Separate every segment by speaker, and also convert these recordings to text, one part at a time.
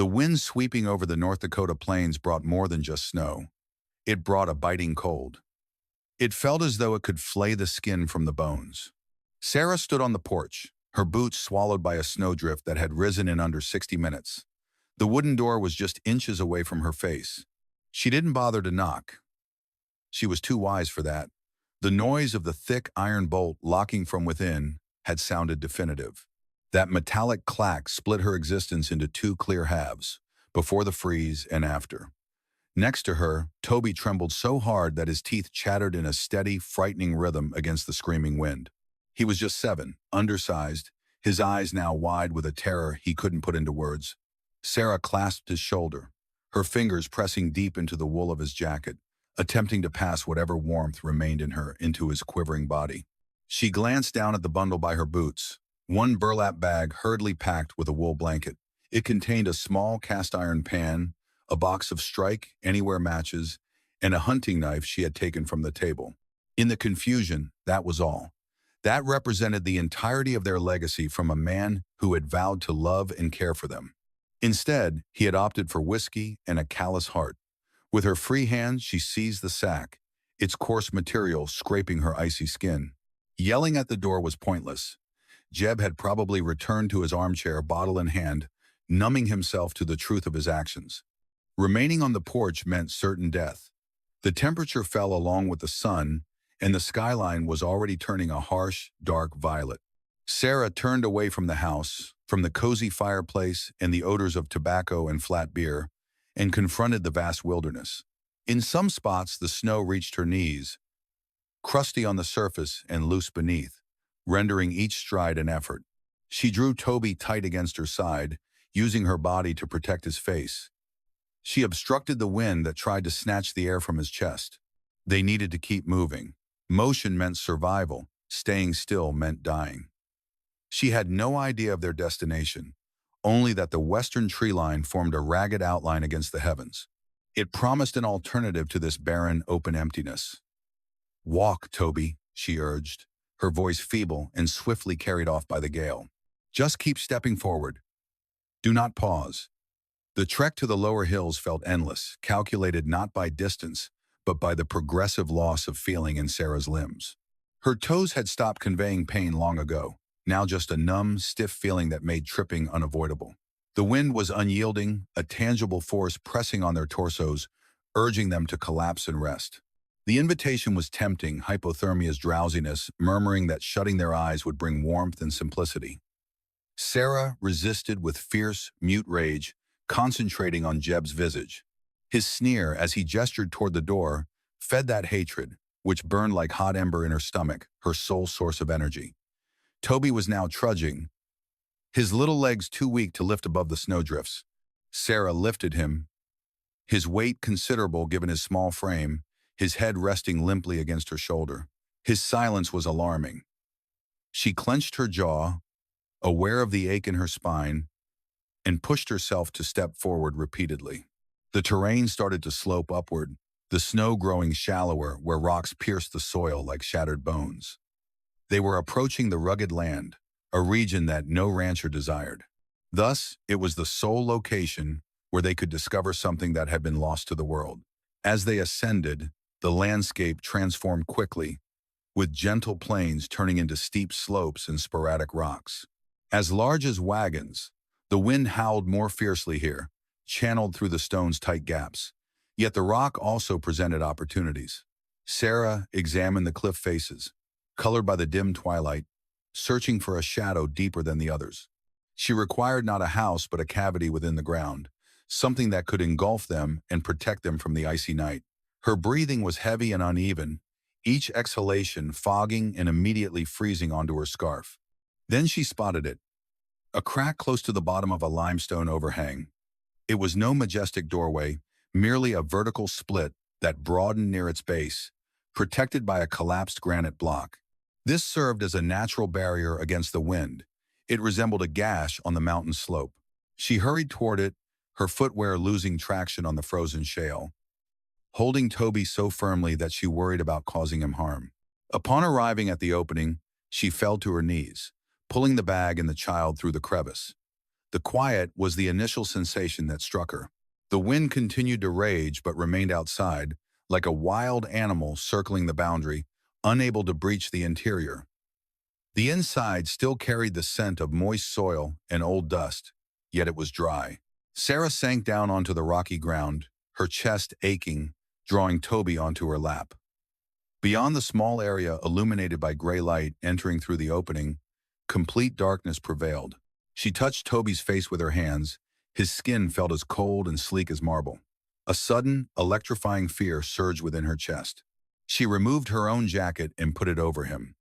Speaker 1: The wind sweeping over the North Dakota plains brought more than just snow. It brought a biting cold. It felt as though it could flay the skin from the bones. Sarah stood on the porch, her boots swallowed by a snowdrift that had risen in under 60 minutes. The wooden door was just inches away from her face. She didn't bother to knock. She was too wise for that. The noise of the thick iron bolt locking from within had sounded definitive. That metallic clack split her existence into two clear halves, before the freeze and after. Next to her, Toby trembled so hard that his teeth chattered in a steady, frightening rhythm against the screaming wind. He was just 7, undersized, his eyes now wide with a terror he couldn't put into words. Sarah clasped his shoulder, her fingers pressing deep into the wool of his jacket, attempting to pass whatever warmth remained in her into his quivering body. She glanced down at the bundle by her boots, one burlap bag hurriedly packed with a wool blanket. It contained a small cast-iron pan, a box of Strike Anywhere matches, and a hunting knife she had taken from the table. In the confusion, that was all. That represented the entirety of their legacy from a man who had vowed to love and care for them. Instead, he had opted for whiskey and a callous heart. With her free hand, she seized the sack, its coarse material scraping her icy skin. Yelling at the door was pointless. Jeb had probably returned to his armchair, bottle in hand, numbing himself to the truth of his actions. Remaining on the porch meant certain death. The temperature fell along with the sun, and the skyline was already turning a harsh, dark violet. Sarah turned away from the house, from the cozy fireplace and the odors of tobacco and flat beer, and confronted the vast wilderness. In some spots, the snow reached her knees, crusty on the surface and loose beneath, rendering each stride an effort. She drew Toby tight against her side, using her body to protect his face. She obstructed the wind that tried to snatch the air from his chest. They needed to keep moving. Motion meant survival. Staying still meant dying. She had no idea of their destination, only that the western tree line formed a ragged outline against the heavens. It promised an alternative to this barren, open emptiness. "Walk, Toby," she urged, her voice feeble and swiftly carried off by the gale. "Just keep stepping forward. Do not pause." The trek to the lower hills felt endless, calculated not by distance, but by the progressive loss of feeling in Sarah's limbs. Her toes had stopped conveying pain long ago, now just a numb, stiff feeling that made tripping unavoidable. The wind was unyielding, a tangible force pressing on their torsos, urging them to collapse and rest. The invitation was tempting, hypothermia's drowsiness, murmuring that shutting their eyes would bring warmth and simplicity. Sarah resisted with fierce, mute rage, concentrating on Jeb's visage. His sneer, as he gestured toward the door, fed that hatred, which burned like hot ember in her stomach, her sole source of energy. Toby was now trudging, his little legs too weak to lift above the snowdrifts. Sarah lifted him, his weight considerable given his small frame, his head resting limply against her shoulder. His silence was alarming. She clenched her jaw, aware of the ache in her spine, and pushed herself to step forward repeatedly. The terrain started to slope upward, the snow growing shallower where rocks pierced the soil like shattered bones. They were approaching the rugged land, a region that no rancher desired. Thus, it was the sole location where they could discover something that had been lost to the world. As they ascended, the landscape transformed quickly, with gentle plains turning into steep slopes and sporadic rocks. As large as wagons, the wind howled more fiercely here, channeled through the stone's tight gaps. Yet the rock also presented opportunities. Sarah examined the cliff faces, colored by the dim twilight, searching for a shadow deeper than the others. She required not a house but a cavity within the ground, something that could engulf them and protect them from the icy night. Her breathing was heavy and uneven, each exhalation fogging and immediately freezing onto her scarf. Then she spotted it, a crack close to the bottom of a limestone overhang. It was no majestic doorway, merely a vertical split that broadened near its base, protected by a collapsed granite block. This served as a natural barrier against the wind. It resembled a gash on the mountain slope. She hurried toward it, her footwear losing traction on the frozen shale, holding Toby so firmly that she worried about causing him harm. Upon arriving at the opening, she fell to her knees, pulling the bag and the child through the crevice. The quiet was the initial sensation that struck her. The wind continued to rage but remained outside, like a wild animal circling the boundary, unable to breach the interior. The inside still carried the scent of moist soil and old dust, yet it was dry. Sarah sank down onto the rocky ground, her chest aching, drawing Toby onto her lap. Beyond the small area illuminated by gray light entering through the opening, complete darkness prevailed. She touched Toby's face with her hands. His skin felt as cold and sleek as marble. A sudden, electrifying fear surged within her chest. She removed her own jacket and put it over him.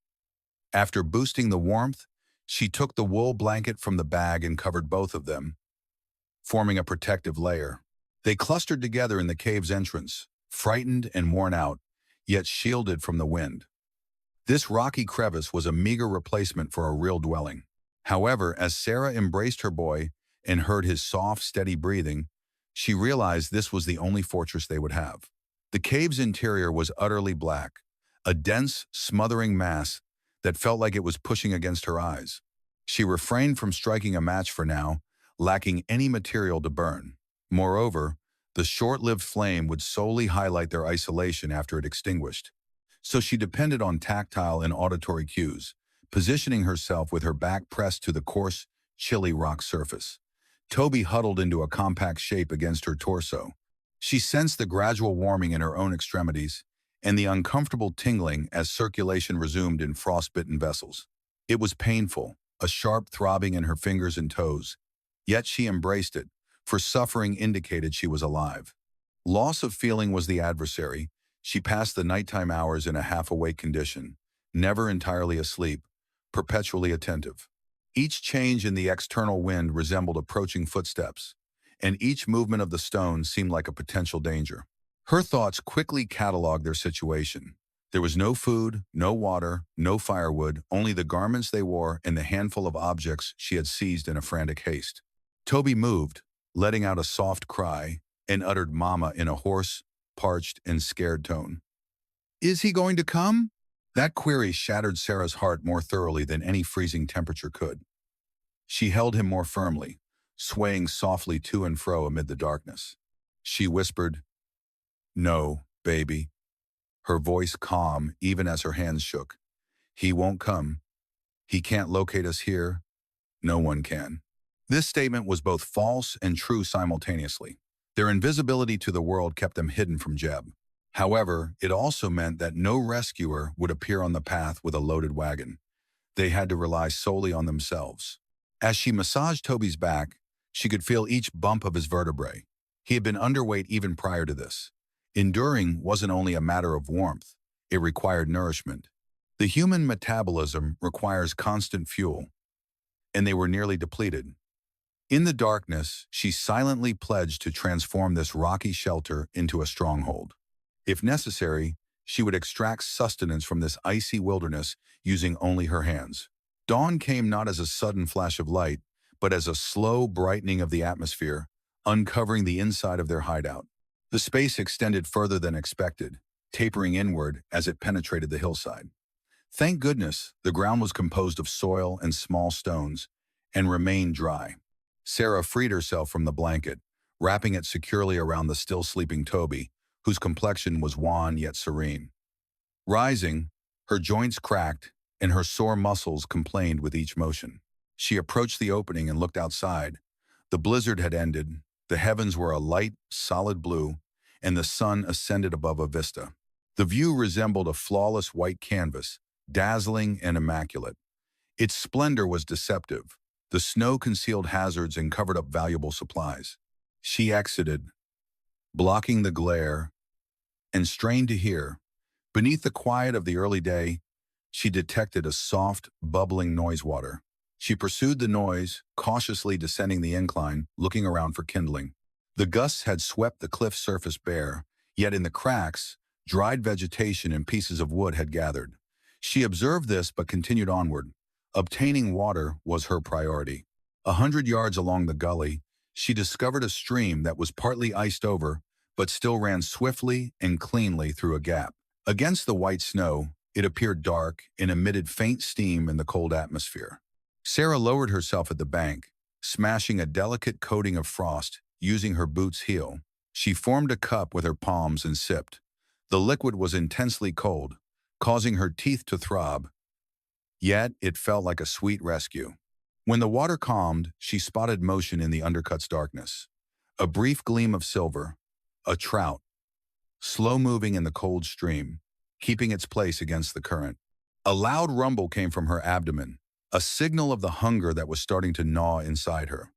Speaker 1: After boosting the warmth, she took the wool blanket from the bag and covered both of them, forming a protective layer. They clustered together in the cave's entrance, frightened and worn out, yet shielded from the wind. This rocky crevice was a meager replacement for a real dwelling. However, as Sarah embraced her boy and heard his soft, steady breathing, she realized this was the only fortress they would have. The cave's interior was utterly black, a dense, smothering mass that felt like it was pushing against her eyes. She refrained from striking a match for now, lacking any material to burn. Moreover, the short-lived flame would solely highlight their isolation after it extinguished. So she depended on tactile and auditory cues, positioning herself with her back pressed to the coarse, chilly rock surface. Toby huddled into a compact shape against her torso. She sensed the gradual warming in her own extremities and the uncomfortable tingling as circulation resumed in frostbitten vessels. It was painful, a sharp throbbing in her fingers and toes. Yet she embraced it, for suffering indicated she was alive. Loss of feeling was the adversary. She passed the nighttime hours in a half-awake condition, never entirely asleep, perpetually attentive. Each change in the external wind resembled approaching footsteps, and each movement of the stone seemed like a potential danger. Her thoughts quickly cataloged their situation. There was no food, no water, no firewood, only the garments they wore and the handful of objects she had seized in a frantic haste. Toby moved, letting out a soft cry, and uttered "Mama" in a hoarse, parched, and scared tone. "Is he going to come?" That query shattered Sarah's heart more thoroughly than any freezing temperature could. She held him more firmly, swaying softly to and fro amid the darkness. She whispered, "No, baby," her voice calm even as her hands shook. "He won't come. He can't locate us here. No one can." This statement was both false and true simultaneously. Their invisibility to the world kept them hidden from Jeb. However, it also meant that no rescuer would appear on the path with a loaded wagon. They had to rely solely on themselves. As she massaged Toby's back, she could feel each bump of his vertebrae. He had been underweight even prior to this. Enduring wasn't only a matter of warmth, it required nourishment. The human metabolism requires constant fuel, and they were nearly depleted. In the darkness, she silently pledged to transform this rocky shelter into a stronghold. If necessary, she would extract sustenance from this icy wilderness using only her hands. Dawn came not as a sudden flash of light, but as a slow brightening of the atmosphere, uncovering the inside of their hideout. The space extended further than expected, tapering inward as it penetrated the hillside. Thank goodness, the ground was composed of soil and small stones, and remained dry. Sarah freed herself from the blanket, wrapping it securely around the still sleeping Toby, whose complexion was wan yet serene. Rising, her joints cracked, and her sore muscles complained with each motion. She approached the opening and looked outside. The blizzard had ended, the heavens were a light, solid blue, and the sun ascended above a vista. The view resembled a flawless white canvas, dazzling and immaculate. Its splendor was deceptive. The snow concealed hazards and covered up valuable supplies. She exited, blocking the glare, and strained to hear. Beneath the quiet of the early day, she detected a soft, bubbling noise water. She pursued the noise, cautiously descending the incline, looking around for kindling. The gusts had swept the cliff surface bare, yet in the cracks, dried vegetation and pieces of wood had gathered. She observed this but continued onward. Obtaining water was her priority. 100 yards along the gully, she discovered a stream that was partly iced over, but still ran swiftly and cleanly through a gap. Against the white snow, it appeared dark and emitted faint steam in the cold atmosphere. Sarah lowered herself at the bank, smashing a delicate coating of frost using her boot's heel. She formed a cup with her palms and sipped. The liquid was intensely cold, causing her teeth to throb, yet it felt like a sweet rescue. When the water calmed, she spotted motion in the undercut's darkness. A brief gleam of silver, a trout, slow-moving in the cold stream, keeping its place against the current. A loud rumble came from her abdomen, a signal of the hunger that was starting to gnaw inside her.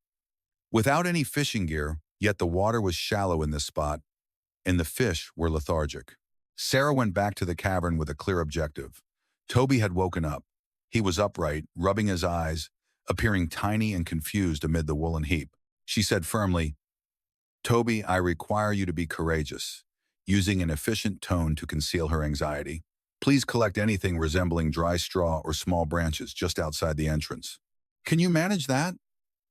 Speaker 1: Without any fishing gear, yet the water was shallow in this spot, and the fish were lethargic. Sarah went back to the cavern with a clear objective. Toby had woken up. He was upright, rubbing his eyes, appearing tiny and confused amid the woolen heap. She said firmly, "Toby, I require you to be courageous," using an efficient tone to conceal her anxiety. "Please collect anything resembling dry straw or small branches just outside the entrance." "Can you manage that?"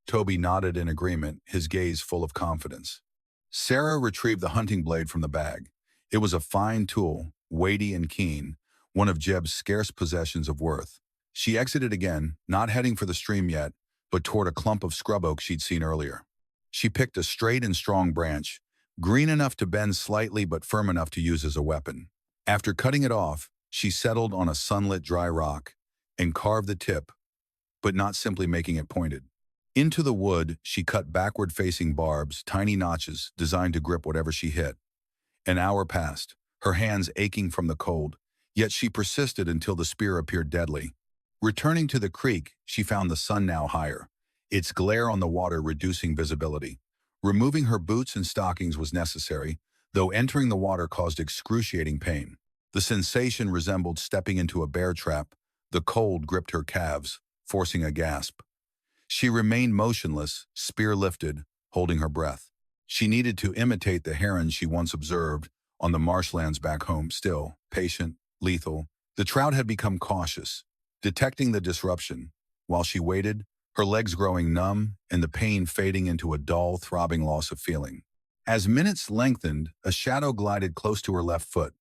Speaker 1: Toby nodded in agreement, his gaze full of confidence. Sarah retrieved the hunting blade from the bag. It was a fine tool, weighty and keen, one of Jeb's scarce possessions of worth. She exited again, not heading for the stream yet, but toward a clump of scrub oak she'd seen earlier. She picked a straight and strong branch, green enough to bend slightly but firm enough to use as a weapon. After cutting it off, she settled on a sunlit dry rock and carved the tip, but not simply making it pointed. Into the wood, she cut backward-facing barbs, tiny notches designed to grip whatever she hit. An hour passed, her hands aching from the cold, yet she persisted until the spear appeared deadly. Returning to the creek, she found the sun now higher, its glare on the water reducing visibility. Removing her boots and stockings was necessary, though entering the water caused excruciating pain. The sensation resembled stepping into a bear trap. The cold gripped her calves, forcing a gasp. She remained motionless, spear lifted, holding her breath. She needed to imitate the herons she once observed on the marshlands back home, still, patient, lethal. The trout had become cautious, detecting the disruption. While she waited, her legs growing numb and the pain fading into a dull, throbbing loss of feeling. As minutes lengthened, a shadow glided close to her left foot.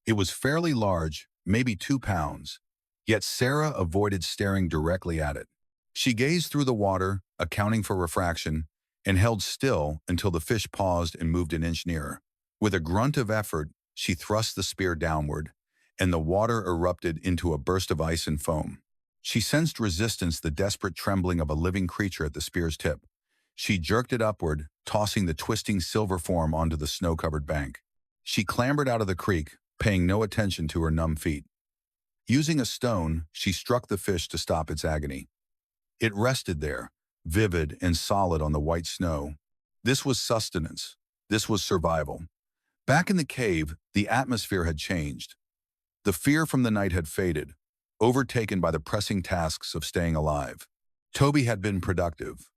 Speaker 1: It was fairly large, maybe 2 pounds, yet Sarah avoided staring directly at it. She gazed through the water, accounting for refraction, and held still until the fish paused and moved an inch nearer. With a grunt of effort, she thrust the spear downward, and the water erupted into a burst of ice and foam. She sensed resistance, the desperate trembling of a living creature at the spear's tip. She jerked it upward, tossing the twisting silver form onto the snow-covered bank. She clambered out of the creek, paying no attention to her numb feet. Using a stone, she struck the fish to stop its agony. It rested there, vivid and solid on the white snow. This was sustenance. This was survival. Back in the cave, the atmosphere had changed. The fear from the night had faded, overtaken by the pressing tasks of staying alive. Toby had been productive.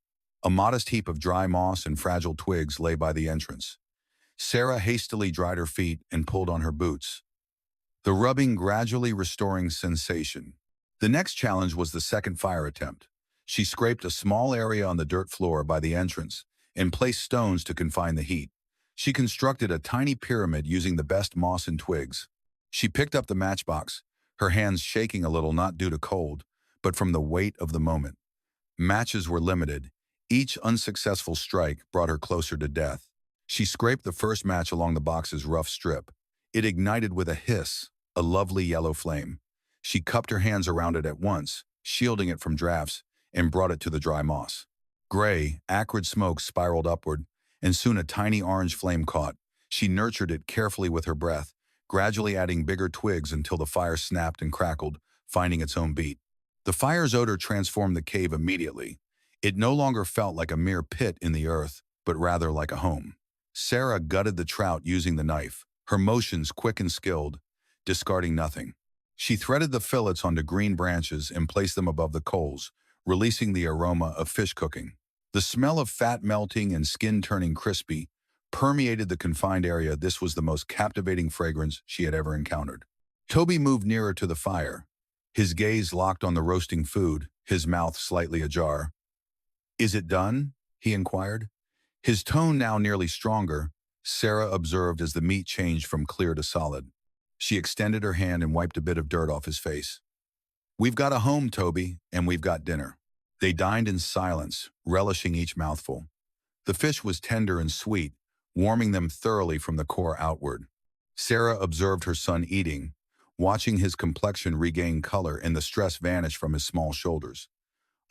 Speaker 1: A modest heap of dry moss and fragile twigs lay by the entrance. Sarah hastily dried her feet and pulled on her boots, the rubbing gradually restoring sensation. The next challenge was the second fire attempt. She scraped a small area on the dirt floor by the entrance and placed stones to confine the heat. She constructed a tiny pyramid using the best moss and twigs. She picked up the matchbox, her hands shaking a little, not due to cold, but from the weight of the moment. Matches were limited. Each unsuccessful strike brought her closer to death. She scraped the first match along the box's rough strip. It ignited with a hiss, a lovely yellow flame. She cupped her hands around it at once, shielding it from drafts, and brought it to the dry moss. Gray, acrid smoke spiraled upward, and soon a tiny orange flame caught. She nurtured it carefully with her breath, gradually adding bigger twigs until the fire snapped and crackled, finding its own beat. The fire's odor transformed the cave immediately. It no longer felt like a mere pit in the earth, but rather like a home. Sarah gutted the trout using the knife, her motions quick and skilled, discarding nothing. She threaded the fillets onto green branches and placed them above the coals, releasing the aroma of fish cooking. The smell of fat melting and skin turning crispy permeated the confined area. This was the most captivating fragrance she had ever encountered. Toby moved nearer to the fire, his gaze locked on the roasting food, his mouth slightly ajar. "Is it done?" he inquired. His tone now nearly stronger, Sarah observed as the meat changed from clear to solid. She extended her hand and wiped a bit of dirt off his face. "We've got a home, Toby, and we've got dinner." They dined in silence, relishing each mouthful. The fish was tender and sweet, warming them thoroughly from the core outward. Sarah observed her son eating, watching his complexion regain color and the stress vanish from his small shoulders.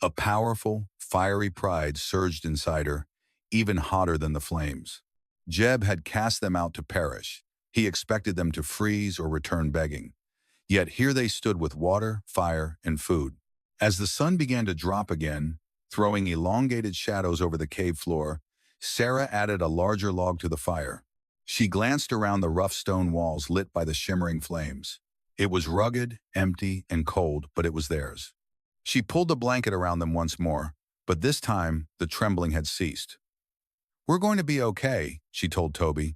Speaker 1: A powerful, fiery pride surged inside her, even hotter than the flames. Jeb had cast them out to perish. He expected them to freeze or return begging. Yet here they stood with water, fire, and food. As the sun began to drop again, throwing elongated shadows over the cave floor, Sarah added a larger log to the fire. She glanced around the rough stone walls lit by the shimmering flames. It was rugged, empty, and cold, but it was theirs. She pulled the blanket around them once more, but this time the trembling had ceased. "We're going to be okay," she told Toby,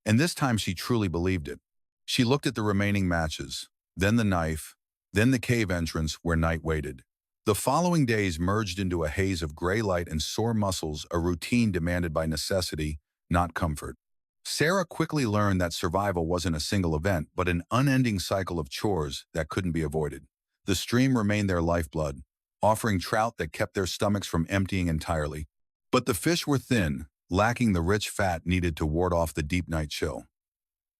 Speaker 1: and this time she truly believed it. She looked at the remaining matches, then the knife, then the cave entrance where night waited. The following days merged into a haze of gray light and sore muscles, a routine demanded by necessity, not comfort. Sarah quickly learned that survival wasn't a single event, but an unending cycle of chores that couldn't be avoided. The stream remained their lifeblood, offering trout that kept their stomachs from emptying entirely. But the fish were thin, lacking the rich fat needed to ward off the deep night chill.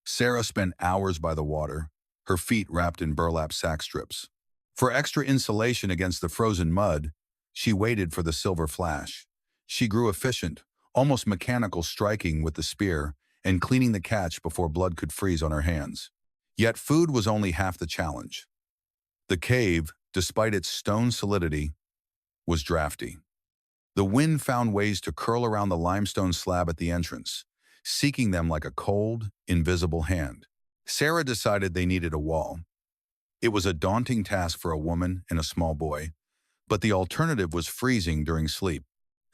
Speaker 1: Sarah spent hours by the water, her feet wrapped in burlap sack strips. For extra insulation against the frozen mud, she waited for the silver flash. She grew efficient, almost mechanical, striking with the spear and cleaning the catch before blood could freeze on her hands. Yet food was only half the challenge. The cave, despite its stone solidity, was drafty. The wind found ways to curl around the limestone slab at the entrance, seeking them like a cold, invisible hand. Sarah decided they needed a wall. It was a daunting task for a woman and a small boy, but the alternative was freezing during sleep.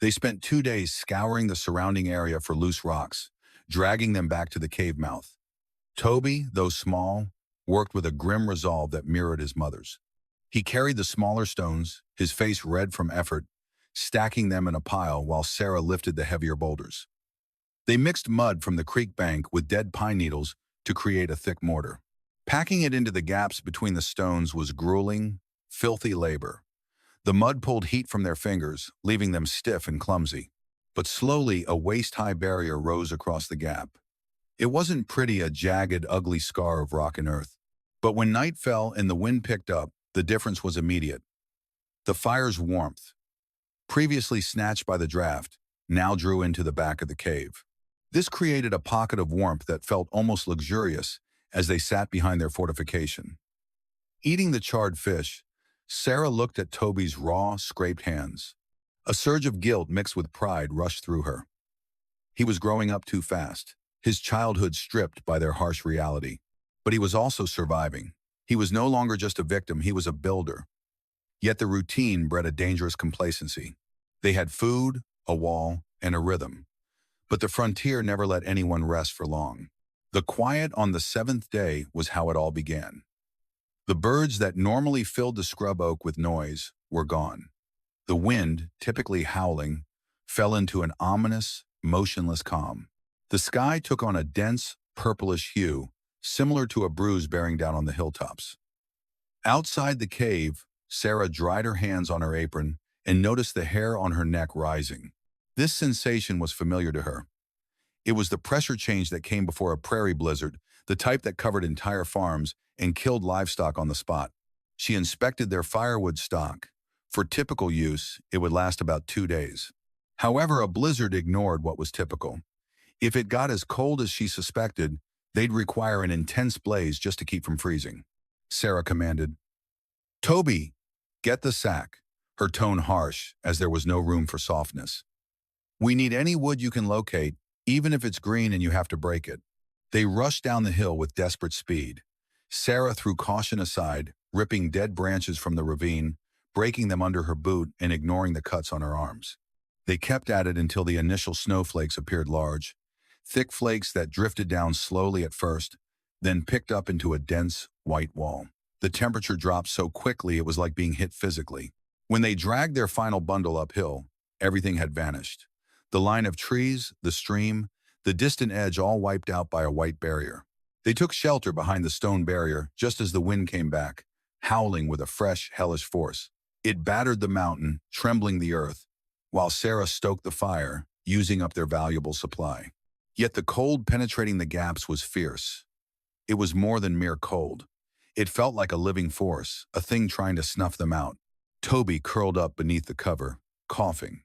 Speaker 1: They spent 2 days scouring the surrounding area for loose rocks, dragging them back to the cave mouth. Toby, though small, worked with a grim resolve that mirrored his mother's. He carried the smaller stones, his face red from effort, stacking them in a pile while Sarah lifted the heavier boulders. They mixed mud from the creek bank with dead pine needles to create a thick mortar. Packing it into the gaps between the stones was grueling, filthy labor. The mud pulled heat from their fingers, leaving them stiff and clumsy. But slowly, a waist-high barrier rose across the gap. It wasn't pretty, a jagged, ugly scar of rock and earth. But when night fell and the wind picked up, the difference was immediate. The fire's warmth, previously snatched by the draft, now drew into the back of the cave. This created a pocket of warmth that felt almost luxurious as they sat behind their fortification. Eating the charred fish, Sarah looked at Toby's raw, scraped hands. A surge of guilt mixed with pride rushed through her. He was growing up too fast, his childhood stripped by their harsh reality. But he was also surviving. He was no longer just a victim, he was a builder. Yet the routine bred a dangerous complacency. They had food, a wall, and a rhythm. But the frontier never let anyone rest for long. The quiet on the 7th day was how it all began. The birds that normally filled the scrub oak with noise were gone. The wind, typically howling, fell into an ominous, motionless calm. The sky took on a dense, purplish hue, similar to a bruise bearing down on the hilltops. Outside the cave, Sarah dried her hands on her apron and noticed the hair on her neck rising. This sensation was familiar to her. It was the pressure change that came before a prairie blizzard, the type that covered entire farms and killed livestock on the spot. She inspected their firewood stock. For typical use, it would last about 2 days. However, a blizzard ignored what was typical. If it got as cold as she suspected, they'd require an intense blaze just to keep from freezing. Sarah commanded, "Toby, get the sack," her tone harsh as there was no room for softness. "We need any wood you can locate, even if it's green and you have to break it." They rushed down the hill with desperate speed. Sarah threw caution aside, ripping dead branches from the ravine, breaking them under her boot and ignoring the cuts on her arms. They kept at it until the initial snowflakes appeared large, thick flakes that drifted down slowly at first, then picked up into a dense, white wall. The temperature dropped so quickly it was like being hit physically. When they dragged their final bundle uphill, everything had vanished. The line of trees, the stream, the distant edge all wiped out by a white barrier. They took shelter behind the stone barrier just as the wind came back, howling with a fresh, hellish force. It battered the mountain, trembling the earth, while Sarah stoked the fire, using up their valuable supply. Yet the cold penetrating the gaps was fierce. It was more than mere cold. It felt like a living force, a thing trying to snuff them out. Toby curled up beneath the cover, coughing.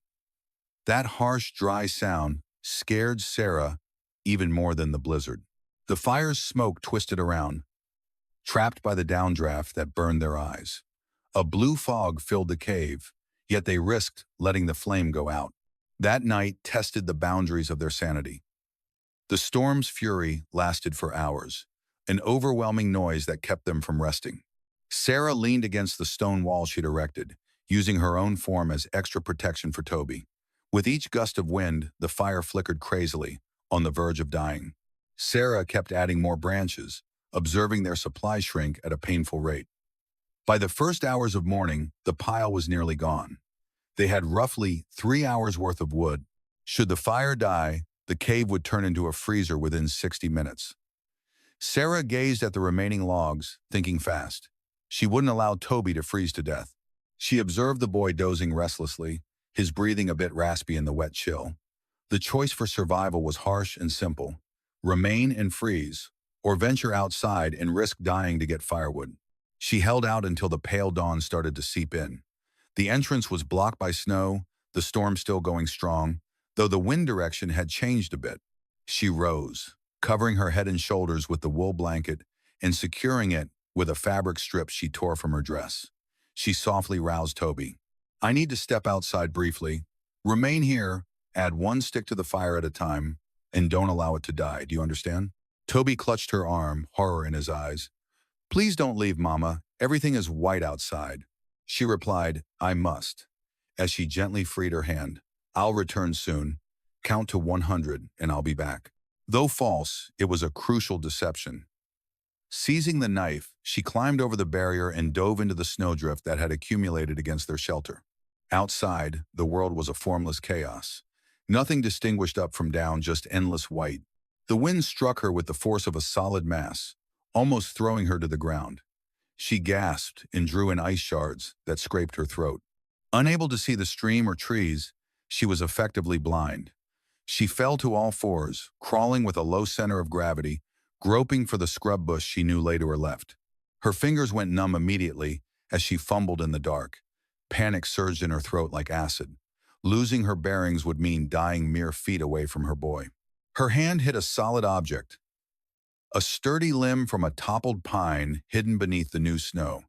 Speaker 1: That harsh, dry sound scared Sarah even more than the blizzard. The fire's smoke twisted around, trapped by the downdraft that burned their eyes. A blue fog filled the cave, yet they risked letting the flame go out. That night tested the boundaries of their sanity. The storm's fury lasted for hours, an overwhelming noise that kept them from resting. Sarah leaned against the stone wall she'd erected, using her own form as extra protection for Toby. With each gust of wind, the fire flickered crazily, on the verge of dying. Sarah kept adding more branches, observing their supply shrink at a painful rate. By the first hours of morning, the pile was nearly gone. They had roughly 3 hours worth of wood. Should the fire die, the cave would turn into a freezer within 60 minutes. Sarah gazed at the remaining logs, thinking fast. She wouldn't allow Toby to freeze to death. She observed the boy dozing restlessly, his breathing a bit raspy in the wet chill. The choice for survival was harsh and simple. Remain and freeze, or venture outside and risk dying to get firewood. She held out until the pale dawn started to seep in. The entrance was blocked by snow, the storm still going strong, though the wind direction had changed a bit. She rose, covering her head and shoulders with the wool blanket and securing it with a fabric strip she tore from her dress. She softly roused Toby. "I need to step outside briefly. Remain here, add one stick to the fire at a time, and don't allow it to die. Do you understand?" Toby clutched her arm, horror in his eyes. "Please don't leave, Mama. Everything is white outside." She replied, "I must," as she gently freed her hand. "I'll return soon. Count to 100 and I'll be back." Though false, it was a crucial deception. Seizing the knife, she climbed over the barrier and dove into the snowdrift that had accumulated against their shelter. Outside, the world was a formless chaos. Nothing distinguished up from down, just endless white. The wind struck her with the force of a solid mass, almost throwing her to the ground. She gasped and drew in ice shards that scraped her throat. Unable to see the stream or trees, she was effectively blind. She fell to all fours, crawling with a low center of gravity, groping for the scrub bush she knew lay to her left. Her fingers went numb immediately as she fumbled in the dark. Panic surged in her throat like acid. Losing her bearings would mean dying mere feet away from her boy. Her hand hit a solid object, a sturdy limb from a toppled pine hidden beneath the new snow.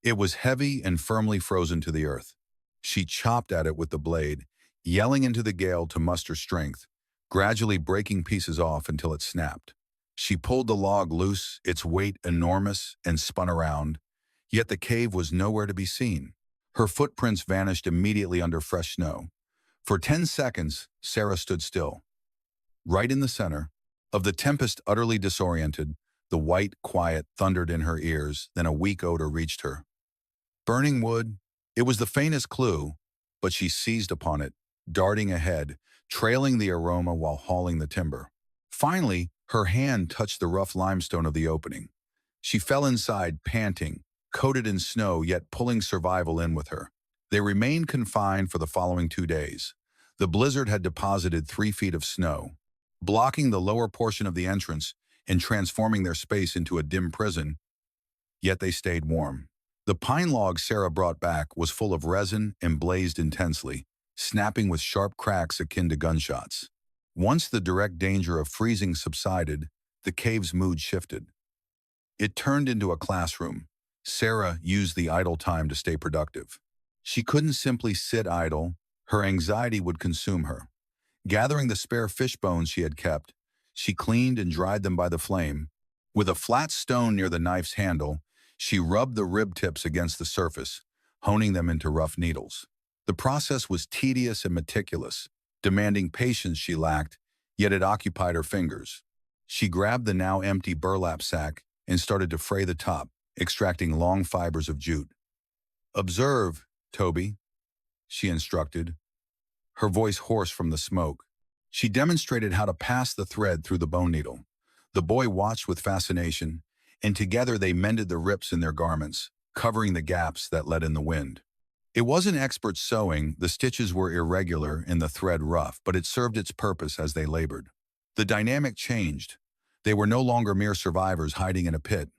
Speaker 1: It was heavy and firmly frozen to the earth. She chopped at it with the blade, yelling into the gale to muster strength, gradually breaking pieces off until it snapped. She pulled the log loose, its weight enormous, and spun around, yet the cave was nowhere to be seen. Her footprints vanished immediately under fresh snow. For 10 seconds, Sarah stood still. Right in the center of the tempest, utterly disoriented, the white quiet thundered in her ears, then a weak odor reached her. Burning wood, it was the faintest clue, but she seized upon it, darting ahead, trailing the aroma while hauling the timber. Finally, her hand touched the rough limestone of the opening. She fell inside, panting, coated in snow, yet pulling survival in with her. They remained confined for the following 2 days. The blizzard had deposited 3 feet of snow, blocking the lower portion of the entrance and transforming their space into a dim prison, yet they stayed warm. The pine log Sarah brought back was full of resin and blazed intensely, snapping with sharp cracks akin to gunshots. Once the direct danger of freezing subsided, the cave's mood shifted. It turned into a classroom. Sarah used the idle time to stay productive. She couldn't simply sit idle. Her anxiety would consume her. Gathering the spare fish bones she had kept, she cleaned and dried them by the flame. With a flat stone near the knife's handle, she rubbed the rib tips against the surface, honing them into rough needles. The process was tedious and meticulous, demanding patience she lacked, yet it occupied her fingers. She grabbed the now empty burlap sack and started to fray the top, extracting long fibers of jute. "Observe, Toby," she instructed, her voice hoarse from the smoke. She demonstrated how to pass the thread through the bone needle. The boy watched with fascination, and together they mended the rips in their garments, covering the gaps that let in the wind. It wasn't expert sewing, the stitches were irregular and the thread rough, but it served its purpose as they labored. The dynamic changed. They were no longer mere survivors hiding in a pit.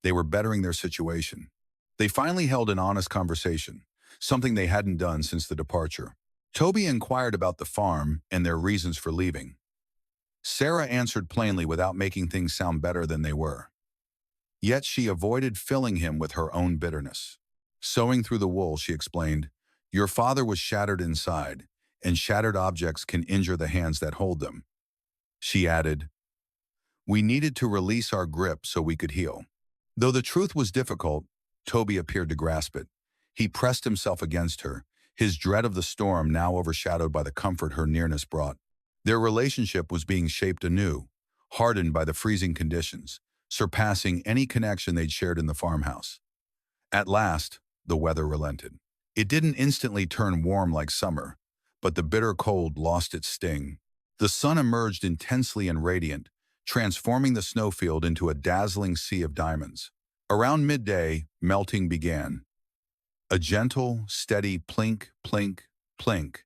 Speaker 1: They were bettering their situation. They finally held an honest conversation, something they hadn't done since the departure. Toby inquired about the farm and their reasons for leaving. Sarah answered plainly without making things sound better than they were. Yet she avoided filling him with her own bitterness. Sewing through the wool, she explained, "Your father was shattered inside, and shattered objects can injure the hands that hold them." She added, "We needed to release our grip so we could heal." Though the truth was difficult, Toby appeared to grasp it. He pressed himself against her, his dread of the storm now overshadowed by the comfort her nearness brought. Their relationship was being shaped anew, hardened by the freezing conditions, surpassing any connection they'd shared in the farmhouse. At last, the weather relented. It didn't instantly turn warm like summer, but the bitter cold lost its sting. The sun emerged intensely and radiant, transforming the snowfield into a dazzling sea of diamonds. Around midday, melting began. A gentle, steady plink, plink, plink,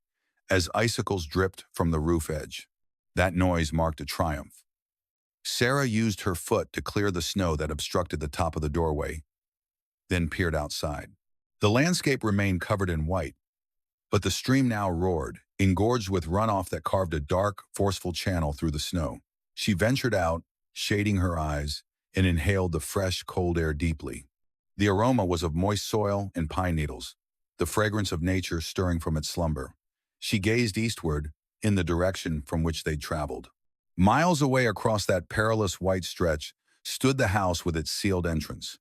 Speaker 1: as icicles dripped from the roof edge. That noise marked a triumph. Sarah used her foot to clear the snow that obstructed the top of the doorway, then peered outside. The landscape remained covered in white, but the stream now roared, engorged with runoff that carved a dark, forceful channel through the snow. She ventured out, shading her eyes, and inhaled the fresh, cold air deeply. The aroma was of moist soil and pine needles, the fragrance of nature stirring from its slumber. She gazed eastward, in the direction from which they'd traveled. Miles away across that perilous white stretch stood the house with its sealed entrance.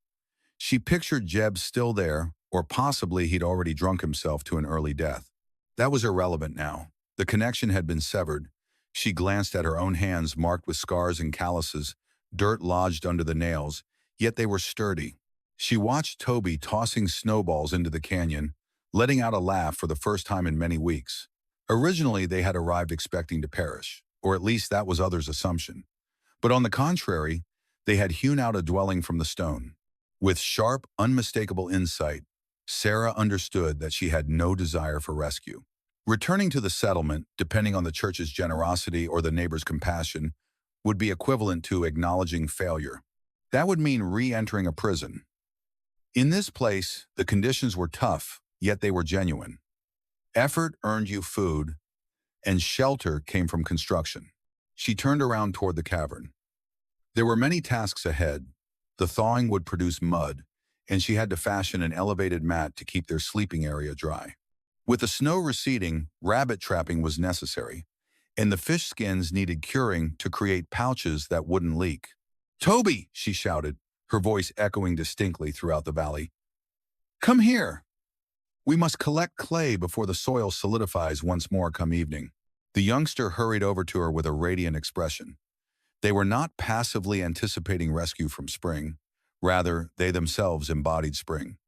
Speaker 1: She pictured Jeb still there, or possibly he'd already drunk himself to an early death. That was irrelevant now. The connection had been severed. She glanced at her own hands marked with scars and calluses, dirt lodged under the nails, yet they were sturdy. She watched Toby tossing snowballs into the canyon, letting out a laugh for the first time in many weeks. Originally, they had arrived expecting to perish, or at least that was others' assumption. But on the contrary, they had hewn out a dwelling from the stone. With sharp, unmistakable insight, Sarah understood that she had no desire for rescue. Returning to the settlement, depending on the church's generosity or the neighbor's compassion, would be equivalent to acknowledging failure. That would mean re-entering a prison. In this place, the conditions were tough, yet they were genuine. Effort earned you food, and shelter came from construction. She turned around toward the cavern. There were many tasks ahead. The thawing would produce mud, and she had to fashion an elevated mat to keep their sleeping area dry. With the snow receding, rabbit trapping was necessary, and the fish skins needed curing to create pouches that wouldn't leak. "Toby!" she shouted, her voice echoing distinctly throughout the valley. "Come here! We must collect clay before the soil solidifies once more come evening." The youngster hurried over to her with a radiant expression. They were not passively anticipating rescue from spring. Rather, they themselves embodied spring.